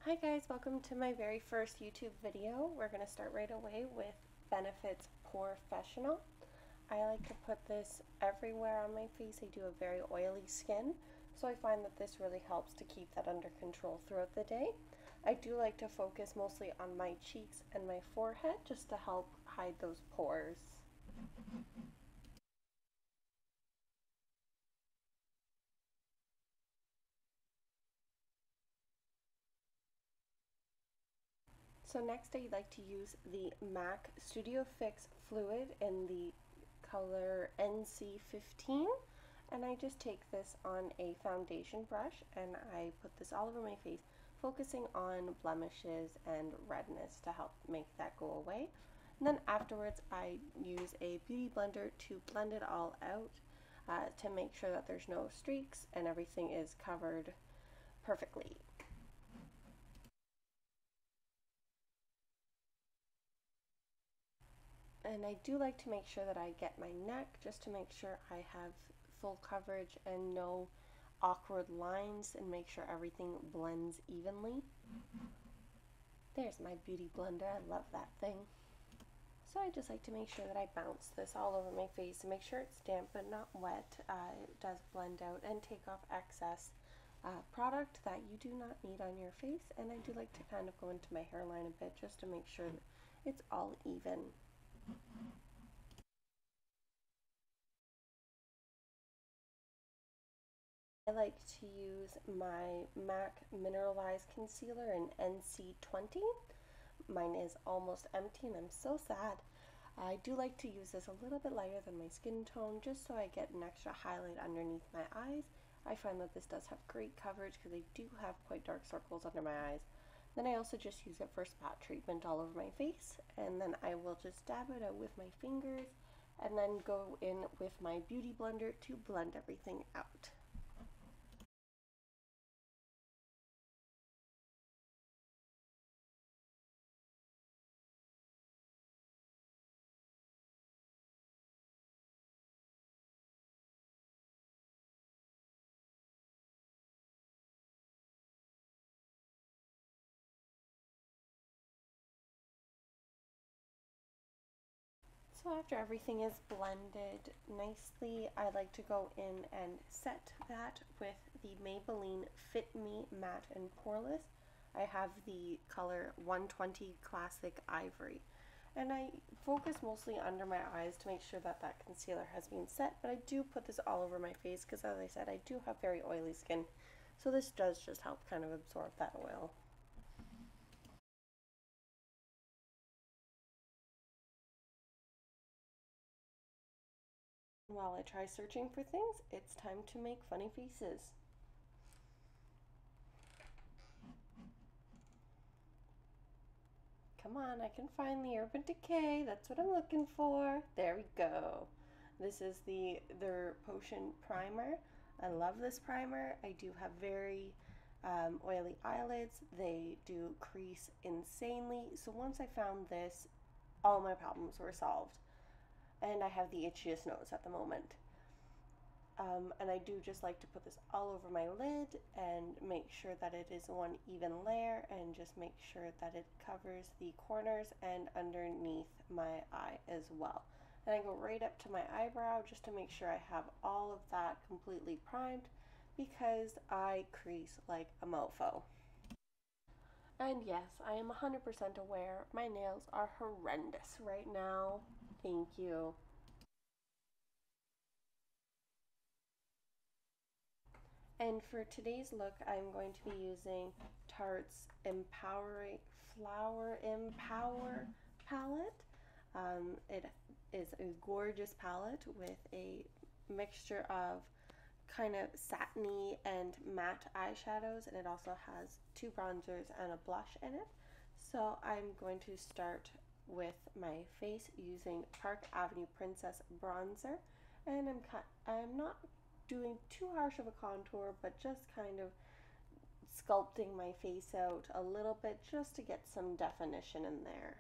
Hi guys, welcome to my very first YouTube video. We're going to start right away with Benefit's POREfessional. I like to put this everywhere on my face. I do have very oily skin, so I find that this really helps to keep that under control throughout the day. I do like to focus mostly on my cheeks and my forehead just to help hide those pores. So next I like to use the MAC Studio Fix Fluid in the color NC15, and I just take this on a foundation brush and I put this all over my face, focusing on blemishes and redness to help make that go away. And then afterwards I use a beauty blender to blend it all out to make sure that there's no streaks and everything is covered perfectly. And I do like to make sure that I get my neck just to make sure I have full coverage and no awkward lines and make sure everything blends evenly. There's my beauty blender. I love that thing. So I just like to make sure that I bounce this all over my face and make sure it's damp but not wet. It does blend out and take off excess product that you do not need on your face. And I do like to kind of go into my hairline a bit just to make sure that it's all even. I like to use my MAC Mineralize concealer in NC20. Mine is almost empty and I'm so sad. I do like to use this a little bit lighter than my skin tone just so I get an extra highlight underneath my eyes. I find that this does have great coverage because I do have quite dark circles under my eyes. Then I also just use it for spot treatment all over my face, and then I will just dab it out with my fingers and then go in with my beauty blender to blend everything out. So after everything is blended nicely, I like to go in and set that with the Maybelline Fit Me Matte and Poreless. I have the color 120 Classic Ivory. And I focus mostly under my eyes to make sure that that concealer has been set, but I do put this all over my face because, as I said, I do have very oily skin. So this does just help kind of absorb that oil. While I try searching for things, it's time to make funny faces. Come on, I can find the Urban Decay. That's what I'm looking for. There we go. This is their Potion Primer. I love this primer. I do have very oily eyelids. They do crease insanely. So once I found this, all my problems were solved. And I have the itchiest nose at the moment. And I do just like to put this all over my lid and make sure that it is one even layer and just make sure that it covers the corners and underneath my eye as well. And I go right up to my eyebrow just to make sure I have all of that completely primed because I crease like a mofo. And yes, I am 100% aware my nails are horrendous right now. Thank you. And for today's look, I'm going to be using Tarte's Flower Empower palette. It is a gorgeous palette with a mixture of kind of satiny and matte eyeshadows, and it also has two bronzers and a blush in it. So I'm going to start with my face using Park Avenue Princess bronzer, and I'm not doing too harsh of a contour, but just kind of sculpting my face out a little bit just to get some definition in there.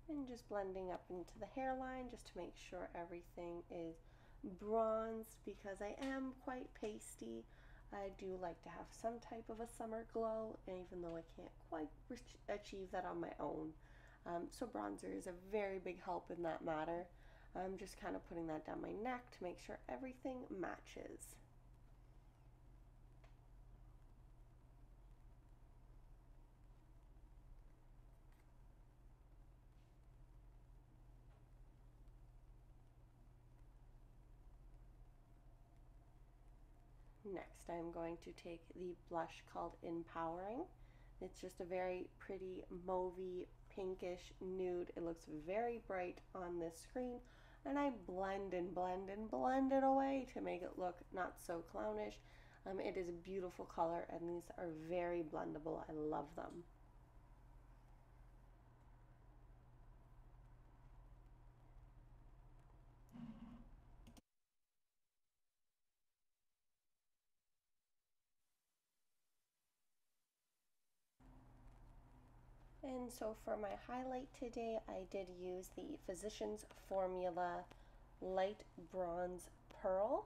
And just blending up into the hairline just to make sure everything is bronzed because I am quite pasty. I do like to have some type of a summer glow, and even though I can't quite achieve that on my own. So bronzer is a very big help in that matter. I'm just kind of putting that down my neck to make sure everything matches. Next, I'm going to take the blush called Empowering. It's just a very pretty mauvey, pinkish nude. It looks very bright on this screen, and I blend and blend and blend it away to make it look not so clownish. It is a beautiful color, and these are very blendable. I love them. And so for my highlight today, I did use the Physicians Formula Light Bronze Pearl.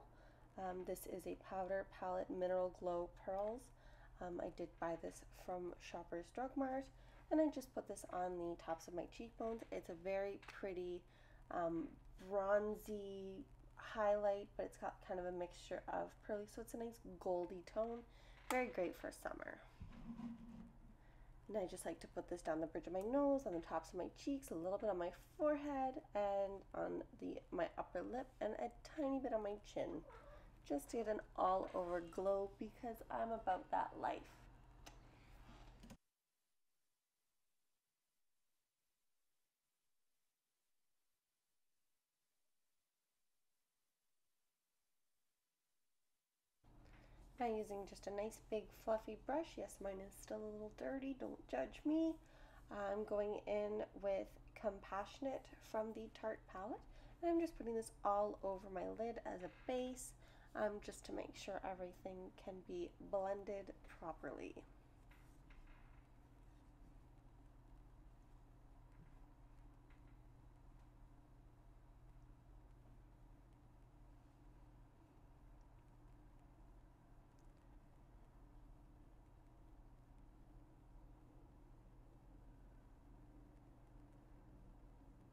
This is a powder palette mineral glow pearls. I did buy this from Shoppers Drug Mart, and I just put this on the tops of my cheekbones. It's a very pretty bronzy highlight, but it's got kind of a mixture of pearly, so it's a nice goldy tone. Very great for summer. And I just like to put this down the bridge of my nose, on the tops of my cheeks, a little bit on my forehead, and on my upper lip, and a tiny bit on my chin, just to get an all-over glow because I'm about that life. Now using just a nice big fluffy brush, yes, mine is still a little dirty, don't judge me. I'm going in with Compassionate from the Tarte palette, and I'm just putting this all over my lid as a base, just to make sure everything can be blended properly.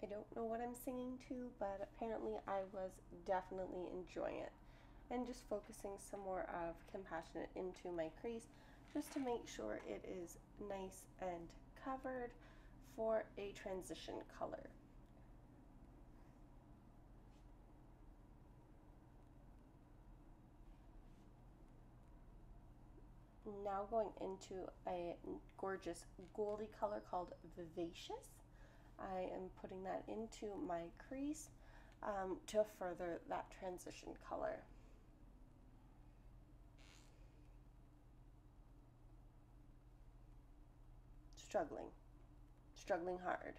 I don't know what I'm singing to, but apparently I was definitely enjoying it. And just focusing some more of Compassionate into my crease, just to make sure it is nice and covered for a transition color. Now going into a gorgeous goldy color called Vivacious. I am putting that into my crease to further that transition color. Struggling hard.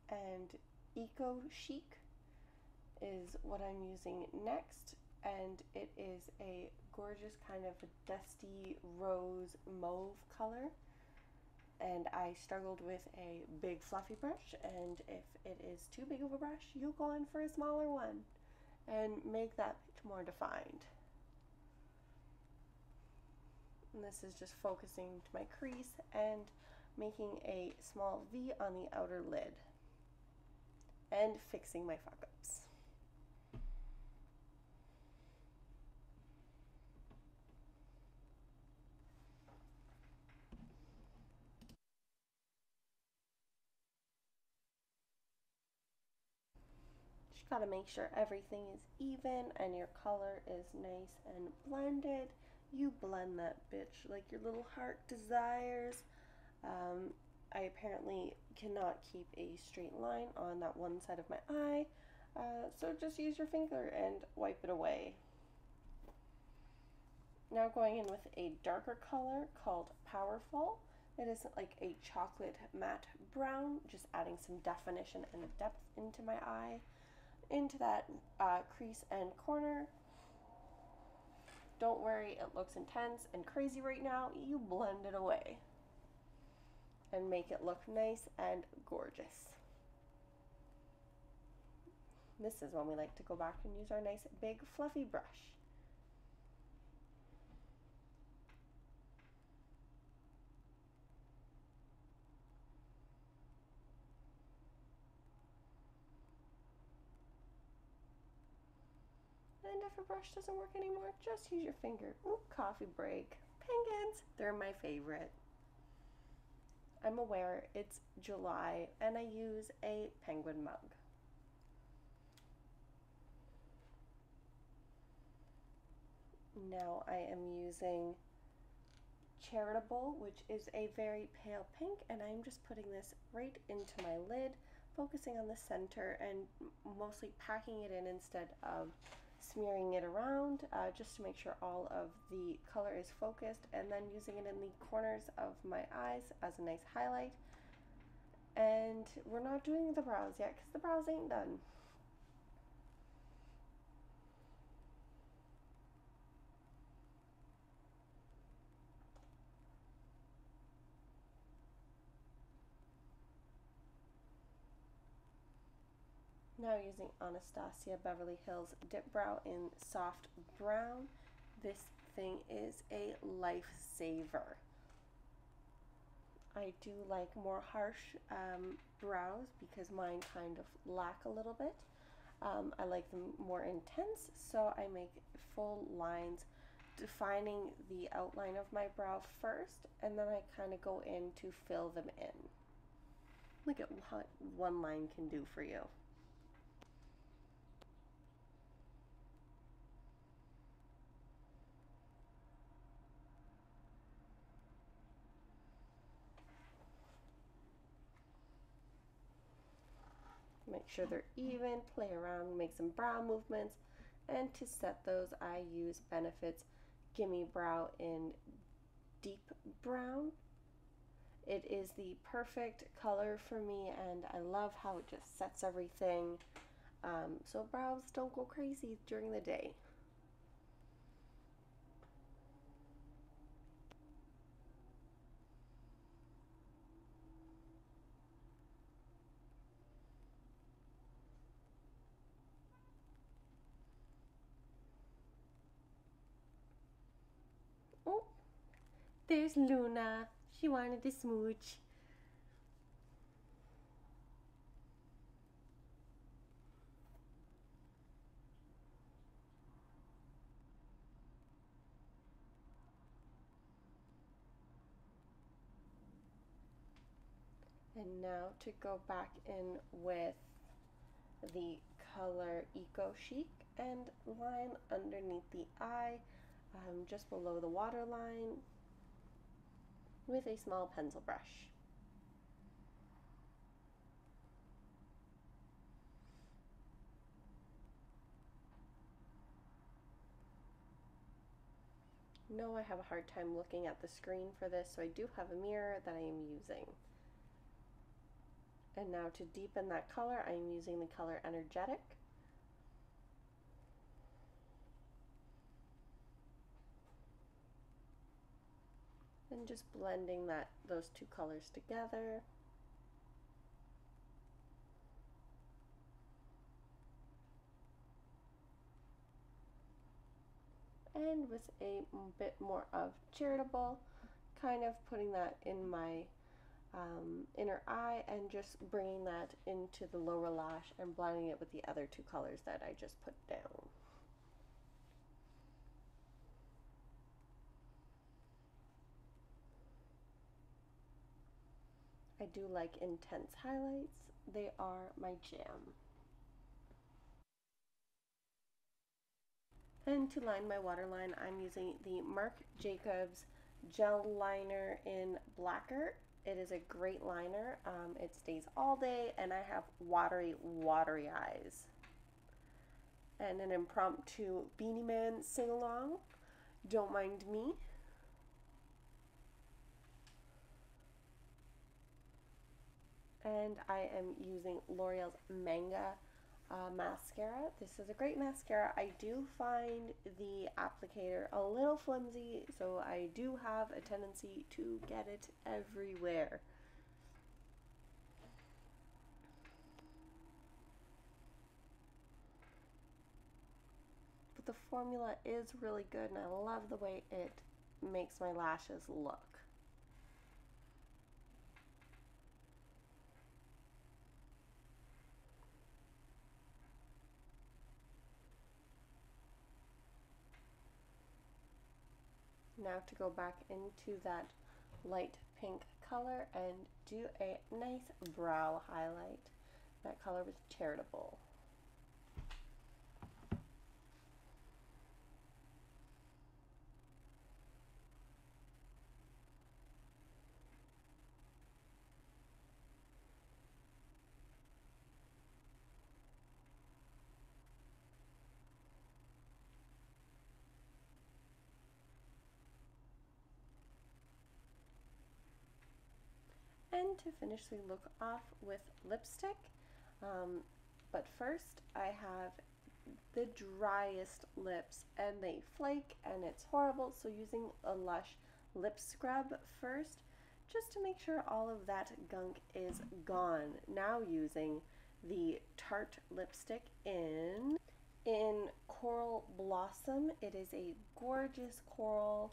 And Eco Chic is what I'm using next, and it is a gorgeous kind of dusty rose mauve color. And I struggled with a big fluffy brush, and if it is too big of a brush, you go in for a smaller one and make that more defined. And this is just focusing to my crease and making a small V on the outer lid and fixing my fuck-ups. Just gotta make sure everything is even and your color is nice and blended. You blend that bitch like your little heart desires. I apparently cannot keep a straight line on that one side of my eye, so just use your finger and wipe it away. Now going in with a darker color called Powerful. It is like a chocolate matte brown, just adding some definition and depth into my eye, into that crease and corner. Don't worry, it looks intense and crazy right now. You blend it away. and make it look nice and gorgeous. This is when we like to go back and use our nice big fluffy brush. And if a brush doesn't work anymore, just use your finger. Ooh, coffee break. Penguins, they're my favorite. I'm aware it's July and I use a penguin mug. Now I am using Charitable, which is a very pale pink, and I'm just putting this right into my lid, focusing on the center and mostly packing it in instead of smearing it around, just to make sure all of the color is focused, and then using it in the corners of my eyes as a nice highlight. And we're not doing the brows yet because the brows ain't done. Now using Anastasia Beverly Hills Dipbrow in soft brown. This thing is a lifesaver. I do like more harsh brows because mine kind of lack a little bit. I like them more intense, so I make full lines, defining the outline of my brow first, and then I kind of go in to fill them in. Look at what one line can do for you. Make sure they're even, play around, make some brow movements, and to set those I use Benefit's Gimmie Brow in deep brown. It is the perfect color for me and I love how it just sets everything so brows don't go crazy during the day. Oh, there's Luna. She wanted to smooch. And now to go back in with the color Eco Chic and line underneath the eye, just below the waterline, with a small pencil brush. No, I have a hard time looking at the screen for this, so I do have a mirror that I am using. And now to deepen that color, I am using the color Energetic. And just blending those two colors together. And with a bit more of Charitable, kind of putting that in my inner eye and just bringing that into the lower lash and blending it with the other two colors that I just put down. I do like intense highlights. They are my jam. And to line my waterline, I'm using the Marc Jacobs Gel Liner in Blacquer. It is a great liner. It stays all day, and I have watery eyes. And an impromptu Beanie Man sing-along. Don't mind me. And I am using L'Oreal's Manga mascara. This is a great mascara. I do find the applicator a little flimsy, so I do have a tendency to get it everywhere. formula is really good, and I love the way it makes my lashes look. Now to go back into that light pink color and do a nice brow highlight. That color was Charitable. And to finish the look off with lipstick, but first I have the driest lips and they flake and it's horrible, so using a Lush lip scrub first just to make sure all of that gunk is gone. Now using the Tarte lipstick in Coral Blossom. It is a gorgeous coral.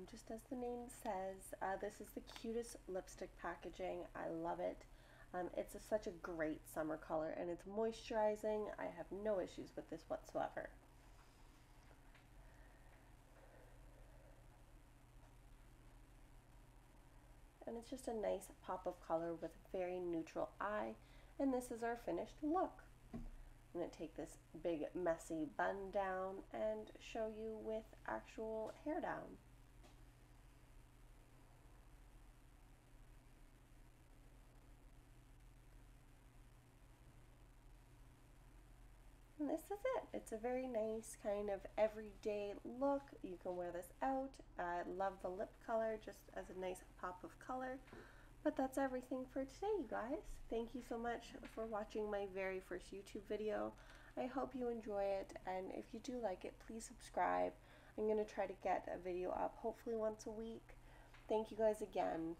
Just as the name says, this is the cutest lipstick packaging. I love it. It's such a great summer color and it's moisturizing. I have no issues with this whatsoever. And it's just a nice pop of color with a very neutral eye. And this is our finished look. I'm going to take this big messy bun down and show you with actual hair down. And this is it. It's a very nice kind of everyday look. You can wear this out. I love the lip color just as a nice pop of color. But that's everything for today, you guys. Thank you so much for watching my very first YouTube video. I hope you enjoy it, and if you do like it, please subscribe. I'm going to try to get a video up hopefully once a week. Thank you guys again.